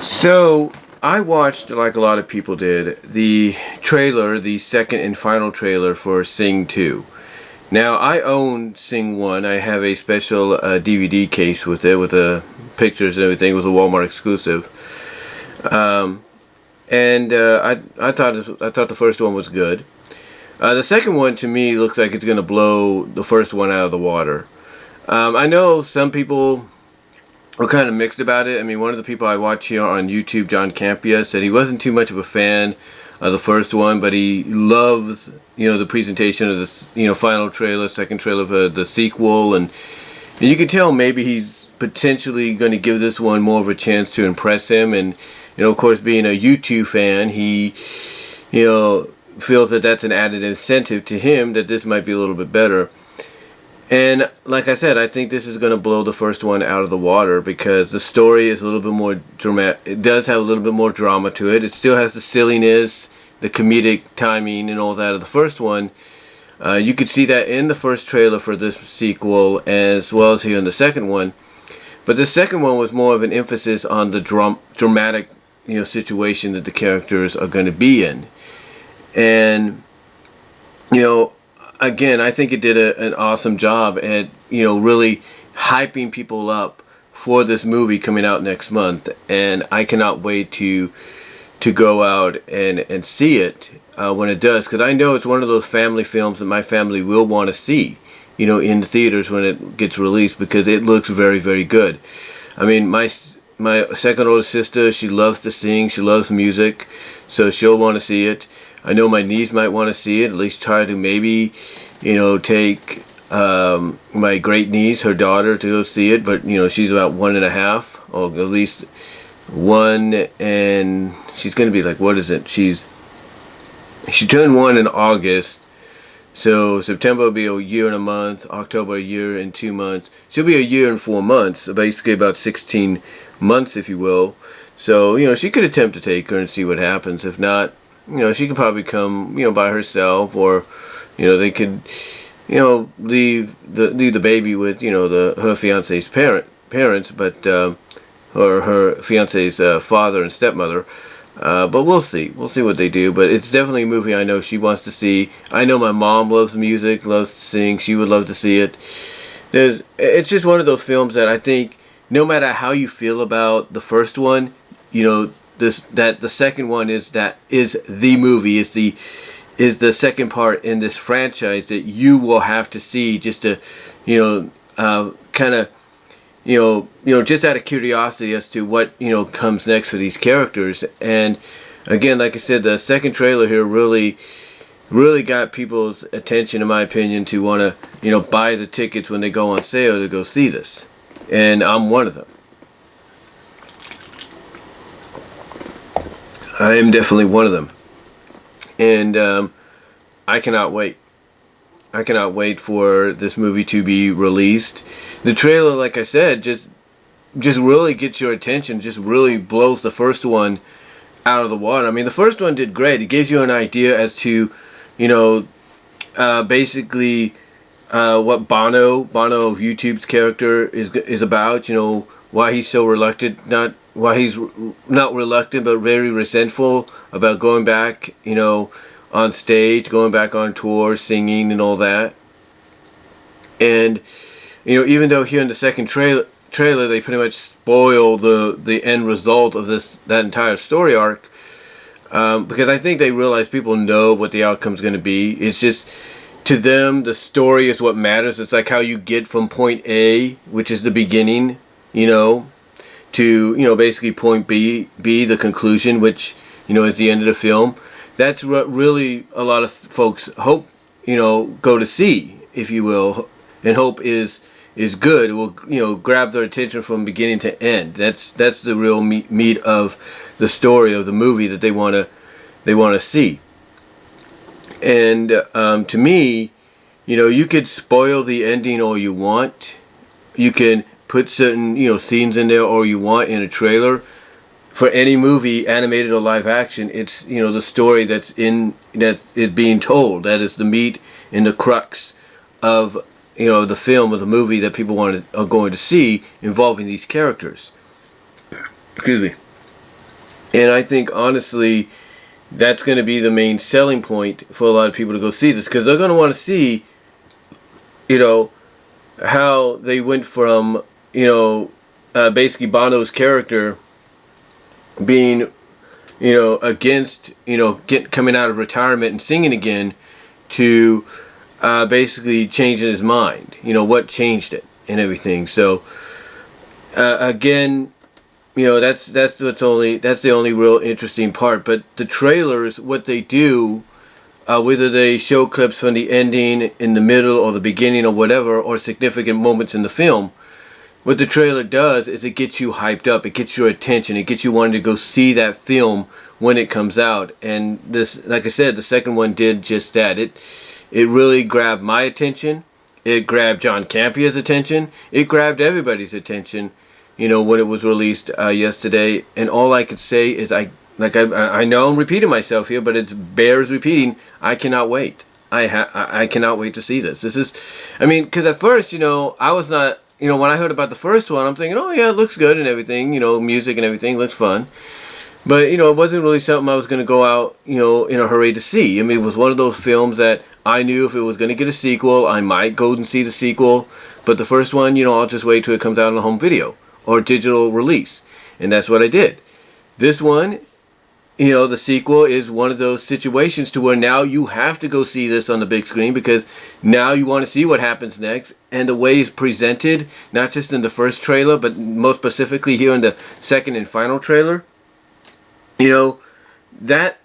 So I watched, like a lot of people did, the trailer, the second and final trailer for Sing 2. Now I own Sing 1. I have a special DVD case with it, with the pictures and everything. It was a Walmart exclusive. I thought the first one was good. The second one to me looks like it's gonna blow the first one out of the water. I know some people are kind of mixed about it. I mean, one of the people I watch here on YouTube, John Campia, said he wasn't too much of a fan of the first one, but he loves, the presentation of the, final trailer, second trailer of the sequel, and you can tell maybe he's potentially going to give this one more of a chance to impress him. And, of course, being a YouTube fan, he, feels that that's an added incentive to him that this might be a little bit better. And like I said, I think this is going to blow the first one out of the water because the story is a little bit more dramatic. It does have a little bit more drama to it. It still has the silliness, the comedic timing, and all that of the first one. You could see that in the first trailer for this sequel as well as here in the second one. But the second one was more of an emphasis on the dramatic, situation that the characters are going to be in. And, again, I think it did an awesome job at, really hyping people up for this movie coming out next month. And I cannot wait to go out and see it when it does. Because I know it's one of those family films that my family will want to see, in the theaters when it gets released because it looks very, very good. I mean, my second oldest sister, she loves to sing. She loves music. So she'll want to see it. I know my niece might want to see it, at least try to maybe, take my great niece, her daughter, to go see it. But, she's about 1.5, or at least 1, and she's going to be like, what is it? She turned 1 in August. So September will be a year and a month, October a year and 2 months. She'll be a year and 4 months, so basically about 16 months, if you will. So, she could attempt to take her and see what happens. If not, she could probably come, by herself, or, they could, leave the baby with, her fiance's parents, but, or her fiance's father and stepmother. But we'll see. We'll see what they do. But it's definitely a movie I know she wants to see. I know my mom loves music, loves to sing. She would love to see it. It's just one of those films that I think, no matter how you feel about the first one, that the second one is the movie, is the second part in this franchise that you will have to see just to, kind of, just out of curiosity as to what, comes next for these characters. And again, like I said, the second trailer here really got people's attention, in my opinion, to want to, buy the tickets when they go on sale to go see this. And I'm one of them. I am definitely one of them. And I cannot wait. I cannot wait for this movie to be released. The trailer, like I said, just really gets your attention, just really blows the first one out of the water. I mean, the first one did great. It gives you an idea as to, basically what Bono of YouTube's character is about, why he's so reluctant, why he's not reluctant, but very resentful about going back, on stage, going back on tour, singing and all that. And, even though here in the second trailer they pretty much spoil the end result of that entire story arc, because I think they realize people know what the outcome's going to be. It's just, to them, the story is what matters. It's like how you get from point A, which is the beginning, to, basically point B, the conclusion, which, is the end of the film. That's what really a lot of folks hope, go to see, if you will, and hope is good. It will, grab their attention from beginning to end. That's the real meat of the story of the movie that they want to see. And to me, you could spoil the ending all you want. You can put certain, scenes in there all you want in a trailer. For any movie, animated or live action, it's, the story that is being told. That is the meat and the crux of, the film or the movie that people are going to see involving these characters. Excuse me. And I think honestly, that's going to be the main selling point for a lot of people to go see this, because they're going to want to see, you know, how they went from, you know, basically Bono's character being, you know, against, you know, coming out of retirement and singing again, to basically changing his mind. You know, what changed it and everything. So again, you know, that's the only real interesting part. But the trailers, what they do, whether they show clips from the ending, in the middle, or the beginning, or whatever, or significant moments in the film, what the trailer does is it gets you hyped up, it gets your attention, it gets you wanting to go see that film when it comes out. And this, like I said, the second one did just that. It really grabbed my attention. It grabbed John Campia's attention. It grabbed everybody's attention, you know, when it was released yesterday. And all I could say is, I know I'm repeating myself here, but it bears repeating. I cannot wait. I cannot wait to see this. This is, I mean, because at first, you know, I was not, you know, when I heard about the first one, I'm thinking, oh yeah, it looks good and everything, you know, music and everything looks fun. But, you know, it wasn't really something I was going to go out, you know, in a hurry to see. I mean, it was one of those films that I knew if it was going to get a sequel, I might go and see the sequel. But the first one, you know, I'll just wait till it comes out on a home video or digital release. And that's what I did. This one, you know, the sequel is one of those situations to where now you have to go see this on the big screen, because now you want to see what happens next. And the way it's presented, not just in the first trailer, but most specifically here in the second and final trailer, you know, that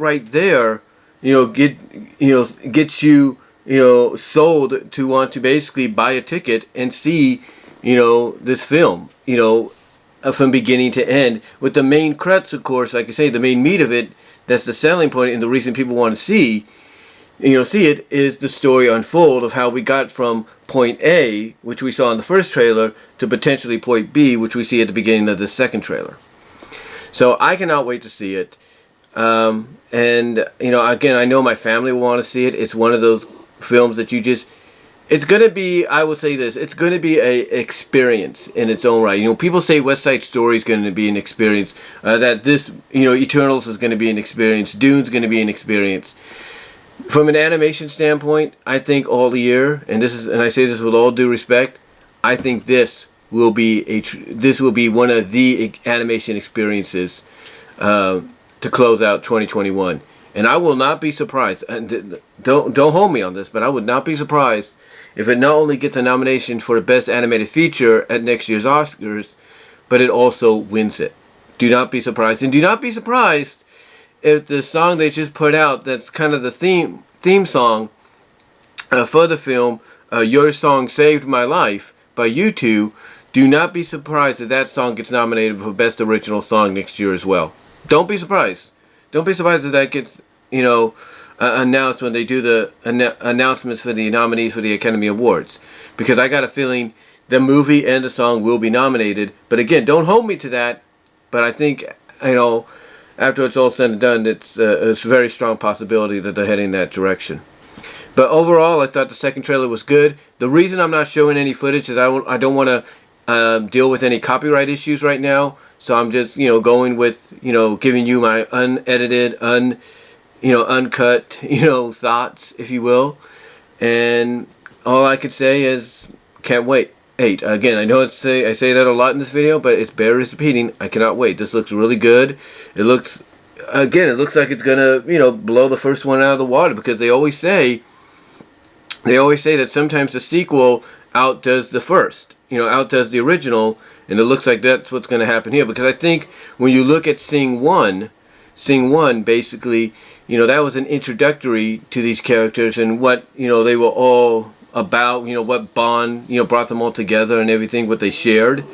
right there, you know, gets you, you know, sold to want to basically buy a ticket and see, you know, this film, you know, from beginning to end, with the main crux, of course, like I say, the main meat of it, that's the selling point, and the reason people want to see it, is the story unfold of how we got from point A, which we saw in the first trailer, to potentially point B, which we see at the beginning of the second trailer. So I cannot wait to see it. And, you know, again, I know my family will want to see it. It's one of those films that you just, it's going to be, I will say this, it's going to be a experience in its own right. You know, people say West Side Story is going to be an experience, that this, you know, Eternals is going to be an experience, Dune's going to be an experience. From an animation standpoint, I think all year, and I say this with all due respect, I think this will be one of the animation experiences to close out 2021. And I will not be surprised, and don't hold me on this, but I would not be surprised if it not only gets a nomination for the Best Animated Feature at next year's Oscars, but it also wins it. Do not be surprised. And do not be surprised if the song they just put out, that's kind of the theme song for the film, Your Song Saved My Life by U2, do not be surprised if that song gets nominated for Best Original Song next year as well. Don't be surprised. Don't be surprised if that gets, you know, announced when they do the announcements for the nominees for the Academy Awards. Because I got a feeling the movie and the song will be nominated. But again, don't hold me to that. But I think, you know, after it's all said and done, it's a very strong possibility that they're heading in that direction. But overall, I thought the second trailer was good. The reason I'm not showing any footage is I don't want to deal with any copyright issues right now. So I'm just, you know, going with, you know, giving you my unedited, uncut, you know, thoughts, if you will. And all I could say is, can't wait. Again, I know I say that a lot in this video, but it's bears repeating. I cannot wait. This looks really good. It looks like it's gonna, you know, blow the first one out of the water, because they always say that sometimes the sequel outdoes the first, you know, outdoes the original. And it looks like that's what's going to happen here. Because I think when you look at Sing 1, basically, you know, that was an introductory to these characters and what, you know, they were all about, you know, what bond, you know, brought them all together and everything, what they shared.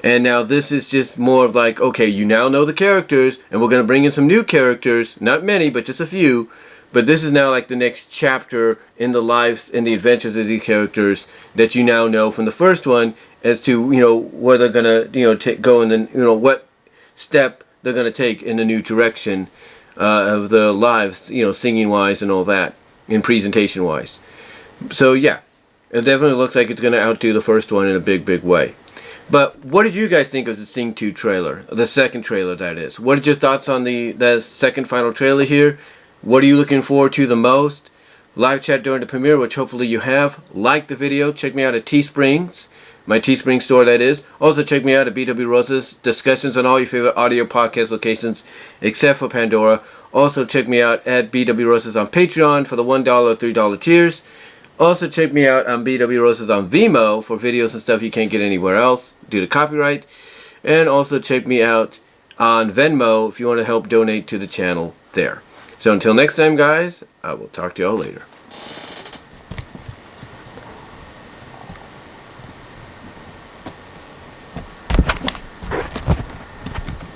And now this is just more of like, okay, you now know the characters, and we're going to bring in some new characters. Not many, but just a few. But this is now like the next chapter in the lives and the adventures of these characters that you now know from the first one, as to, you know, where they're gonna, you know, go in the, you know, what step they're gonna take in the new direction of their lives, you know, singing wise and all that, and presentation wise. So yeah, it definitely looks like it's gonna outdo the first one in a big way. But what did you guys think of the Sing 2 trailer? The second trailer, that is. What are your thoughts on the second final trailer here? What are you looking forward to the most? Live chat during the premiere, which hopefully you have. Like the video. Check me out at Teesprings. My Teespring store, that is. Also check me out at BW Rosa's discussions on all your favorite audio podcast locations except for Pandora. Also check me out at BW Rosa's on Patreon for the $1 or $3 tiers. Also check me out on BW Rosa's on Vimeo for videos and stuff you can't get anywhere else due to copyright. And also check me out on Venmo if you want to help donate to the channel there. So until next time, guys, I will talk to y'all later.